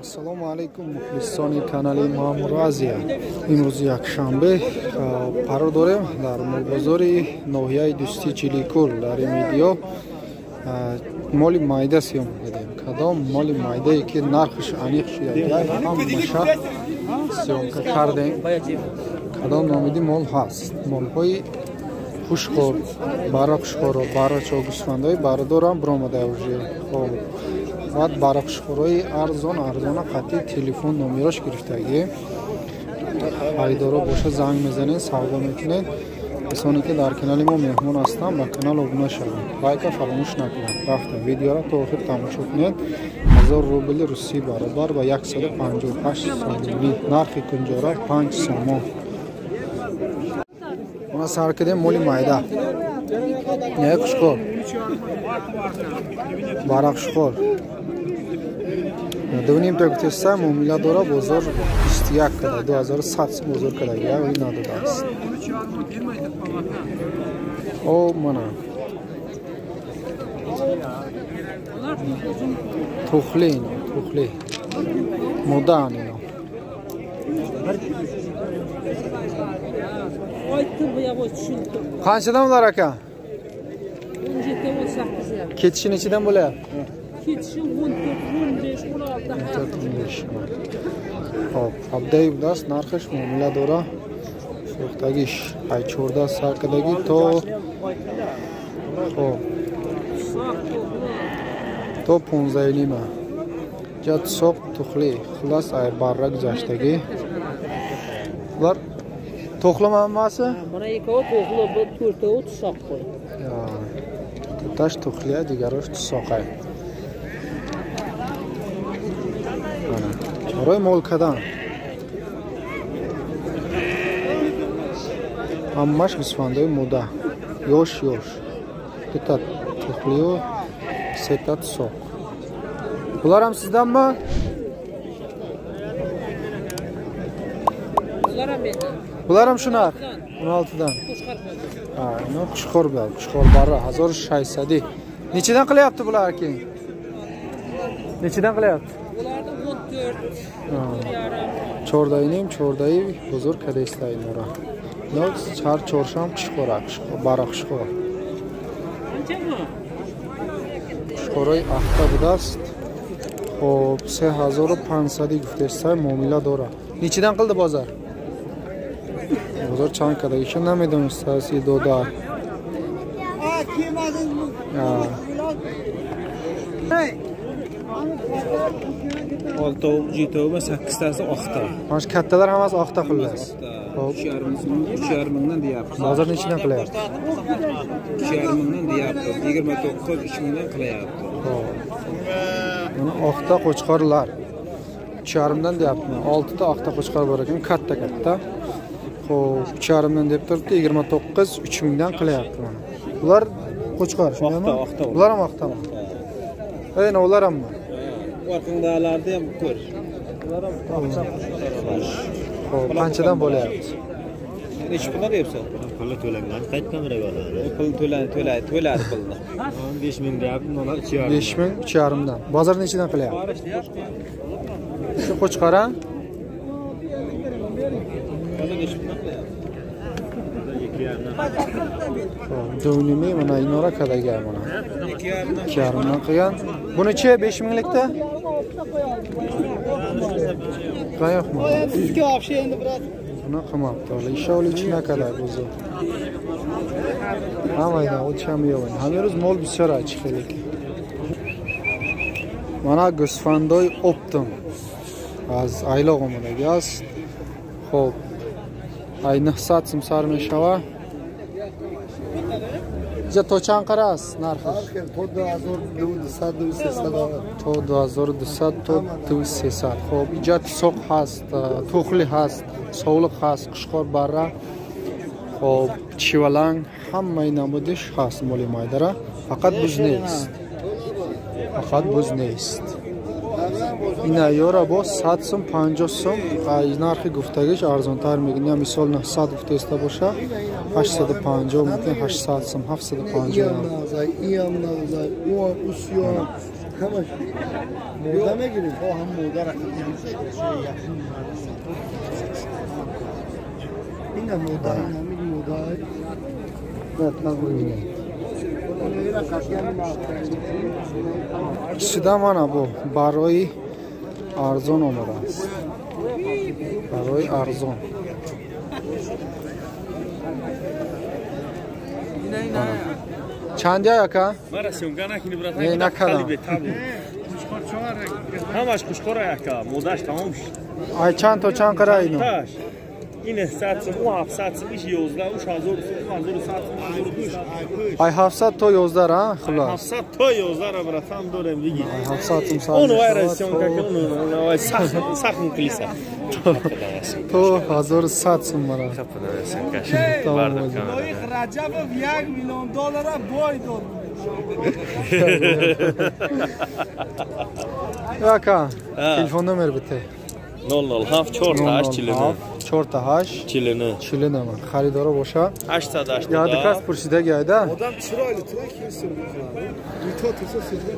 Assalomu alaykum muxlisoni kanali Ma'mur-Aziya. Imroz yakşanbe qaror داریم در بازار ناحیه دوستی چیلیکور در این ویدیو مال مایده سیام بدیم. کدام مال مایده ای که نرخش انیق شده هم مشا سیام کردیم. کدام نامیدی مال هست. مال های خوشخور، برقشخور و برچا گوسفندای بردارم برآمده اوجه. بعد برقشخورای ارزان قطعی تلفن نمرش گرفتگی. خریدارا باشه زنگ میزنید سودا میکنید. کسانی که در کانال ما مهمان هستن با کانال ابونه شوید. لایک فراموش نکنید. وقتی ویدیو را تا آخر تماشا کنید 1000 روبل روسی برابر با 158 سومی. نرخ کنجارا 5 سوم. اونا سر کردیم مولی مایده. یک خوشخور. برقشخور. دونیم تا گفتم معامله داره بازار 21 کده 2100 بازار کده یا این نداده است. او منا. توخلی مدان اینا. Kaçdan var aka? Ketişin içinden böyle. Ketişin 14, 15, 16. Hop, abdey budas narxış muamele dora. Soxtagish ay 14 sarkadagi to. Hop. To 15 lima. Jat soq tuxli. Xullas ay barra guzashtagi. Ular to'qlama hammasi? Mana ikkovi to'qli, bir to'rtovi tusoq qo'y. Ya. To'tash to'qliya, digarosh tusoqay. Mana. Cho'roy molkadan. Hammash gusfandoy moda. Yosh. To'tat to'qliyo, setat tusoq. Bular ham sizdanmi? Bular ham menda. Bular ham shunar. 16dan. Ha, ino qushqor bilan, qushqor barra 1600. Nechidan qilyapti bular keyin? Nechidan qilyapti? Bularni 14. Chordaynim, chordayi buzurg kadestayim ora. No, char chorsham qushqor, barra qushqor. Qanchami? Qushqoroy axta budast. Xo'p, 3500 guftesay muomala dora. Nechidan qildi bozor? Bozor chand kadar işe namidim siyasi doda. Olti, yetovi, 8tasi oqta. Mana shu kattalar hammasi oqta xullas. 3,5 mingdan deyapti. Bozor nechidan qilyapti? 2,5 mingdan deyapti. 29 3 mingdan qilyapti. Mana oqta qo'chqorlar 3,5 dan deyapti. 6 ta oqta qo'chqor bor ekan, katta. Xo'p, 3,5 dan deb turibdi, 29 3 mingdan qilyapti mana. Ular qo'chqor, shundaymi? Oqta. Ular ham oqtami? Ayni ular hammi? Orqandalarni ham ko'r. Ular ham oqcha qo'shqor. Xo'p, qanchadan bo'lyapti? Necha pulga deyapsan? Pulni to'langan, qayt kameraga oladi. Pul to'ladi pulni. 5 ming deyapti, ular 3,5. 5 ming 3,5 dan. Bozor nechidan qilyapti? Shu qo'chqora? Dönümü mana inora kadaga mana. 2,5 dan qilgan. Bunichi 5 minglikda? Qayoqmi? Sizga olib endi biroz. Buni qilmabdi. Inshaalloh ichina kadar o'zi. Hamayda o'chamiyor. Hamiroz mol bisara chiqdik. Mana gusfandoy optim. Az aylog'imdagi است. Xo'p. Ay 900 so'm sarmeshava. Ja to chand qaras narxi? To 2200 to 2300. Xo'p, ijod soq hast, to'xli hast, sovliq hast, qushqor barra. Xo'p, chivalang hamma namudish hast moli maydara. Faqat buz neist. Ina yora bo 100 so'm 50 so'm narxi guftagich arzontar میگن. Misol 900 guftesta bo'lsa 850 mumkin 800 so'm 750. Moda mı girin? O ham moda rakam İnne moda, inne moda. İkisidan mana bu baroy arzon omada است. baroy arzon. چندی aka? Mara sungana ki bırak. Ne nakala? Hamaş kuşkora yaka. Modaş tamammış. Ay çant o çan kara ino. Taş. Yine satsın, o hap satsın, iş yozda, uş hazır satsın, hazır duş. Ay hafsat to yozlar ha xula. Hafsat to yozlara bırak, tam doğru bilgi. Ay hafsatım sağ. Onu varsyon kakı, onu var sakın kilise. To hazır satsın bana. Kapıda versin kaşı. Vardım kamerada. Racabov $1 milyon boy doldu. Aka. Telefon numara bitti. 00 haf çortaş çilini. Çortaş. Çilini. Çilini mi? Xaridora boşa. 80 Ya dikas pursida gayda. Adam çıraylı tıra kimsin? Mitotusa sizler.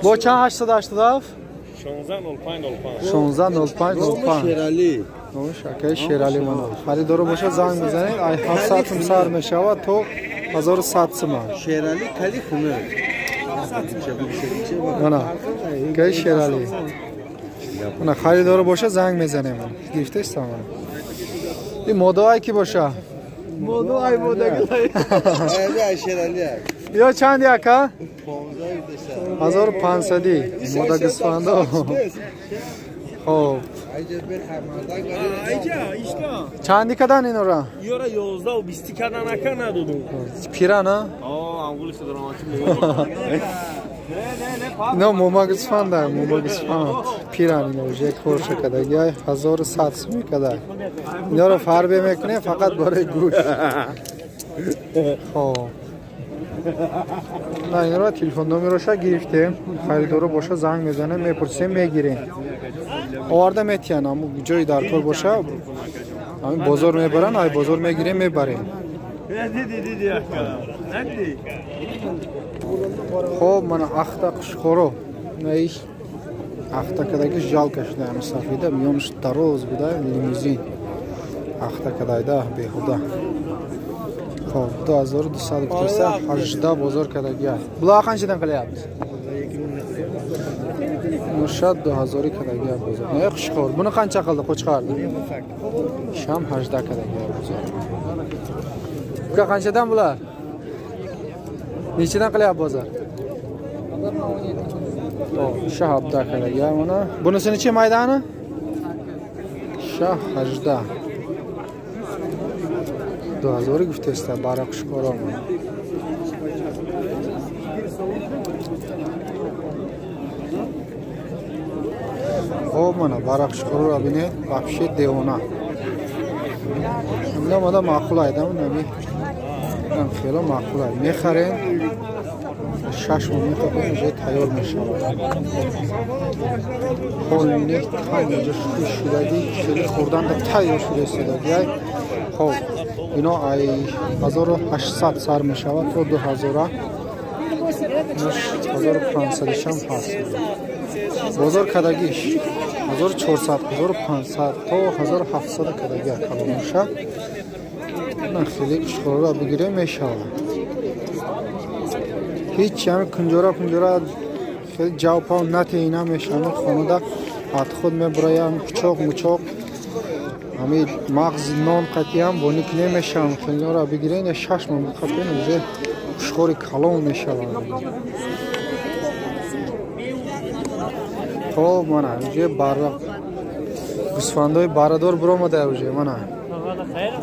Bu çan 80 dav. 16 Şerali. Noş akay şerali mana. Xaridora boşa zang bizanید. Ay 7 sar meshava to 1700 ma. Şerali kali xune. Mana. Kay şerali. Mana xaridora boşa zang میزنه من. گرفته است من. این مودای کی باشه؟ Moda ay moda gılay. Ay şerali. یا چندی اکا؟ 1500. 1500 مودا قسفنده. خب Ayca bir hamardan gari. Ayca işte. چندی کدن این را؟ Yora yozda o bistikadan aka ne dudun? پیرانه؟ Oo angulisi dramatik. اینا موما قسفنده موما قسفند پیران اینا وجه کورشه کدگی های 1700 میکده اینا رو فربه میکنه فقط برای گوش. خب نه این را تلفن نمرش گرفتیم خریدارو باشه زنگ میزنه میپرسیم میگیریم آورده میتین اما جای در کار باشه همین بازار میبرن ای بازار میگیریم میبریم. خب من اختا قشخورو ایش اختا کدایی جال کشیده ام سفیده میامش دروز بوده لیموزین اختا کدایی ده بیهوده. خب 2200 گفتسته 18 بازار کدایی بلا خانچیدن قلیابد مرشد 2000 کدایی بازار نه قشخور bunu قانچه قلده قوچقارده شام 18 کدایی بازار که قانچیدن بلا نیچیدن قلیاب بازار شاه 17 کدایی مانا bunusini چی میدانه شاه 18 2000 گفته است برای قشقورا من. خب من برای قشقورا را بینید بخشی دیونا. من مادا معقول ایدم نمی. من خیلی معقول میخرین. شش ماه خواهیم میشه تیار میشه. خالی تایجش شدی خیلی خوردن تا تیار شده سیدی. خب اینا ای 1800 سر میشود تا 2000 1500 شم هست. بازار کدگیش 1400 1500 تا 1700 کدگی کلان میشه. من خیلی قشقورا را بگیریم میشه. هیچ هم کنجورا خیلی جاوپا نتی اینا میشن خانوده حد خود میبرایم کچوق مچوق همین مغز نان قطعی هم بونیک نمیشن خیلی را بگیرین یا 6 ماه بخطین وجه قشقوری کلان میشن. خب منه وجه برق گسفندهای بردار برو مده وجه منه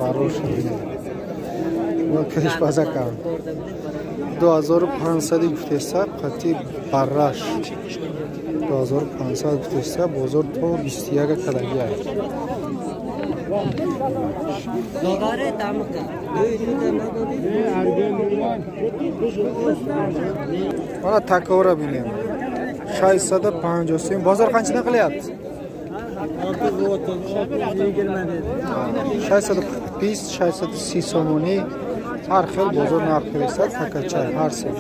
برو شدیم من کهش بازه کن 2500 گفته است قطعی برش 2500 گفته است بازار تو 21 کدگی است. mana takavra binem 650 bozor qanchadan qilyapti 620 630 somoni har xil bozor narxi esa takacha har sel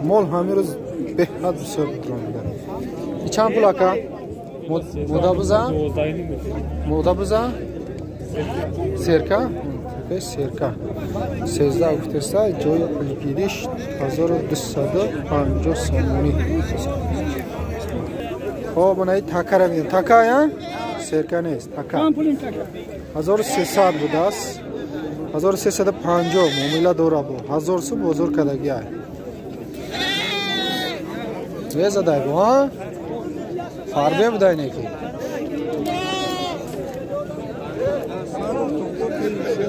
مال همه روز به حد بسیار درام میده. این چند پول اکا؟ مودا بزن؟ مودا بزن؟ سرکه؟ سرکه 13 گفتسته جای قیدیش 1250 سامونی. خب اونایی تکه را میدن. تکه یا؟ سرکه نیست تکه 1300 بود است 1350 معامله داره بود 1000 سو بزرگ کدگی های ویزا دای بود ها فاربه بودای نیکی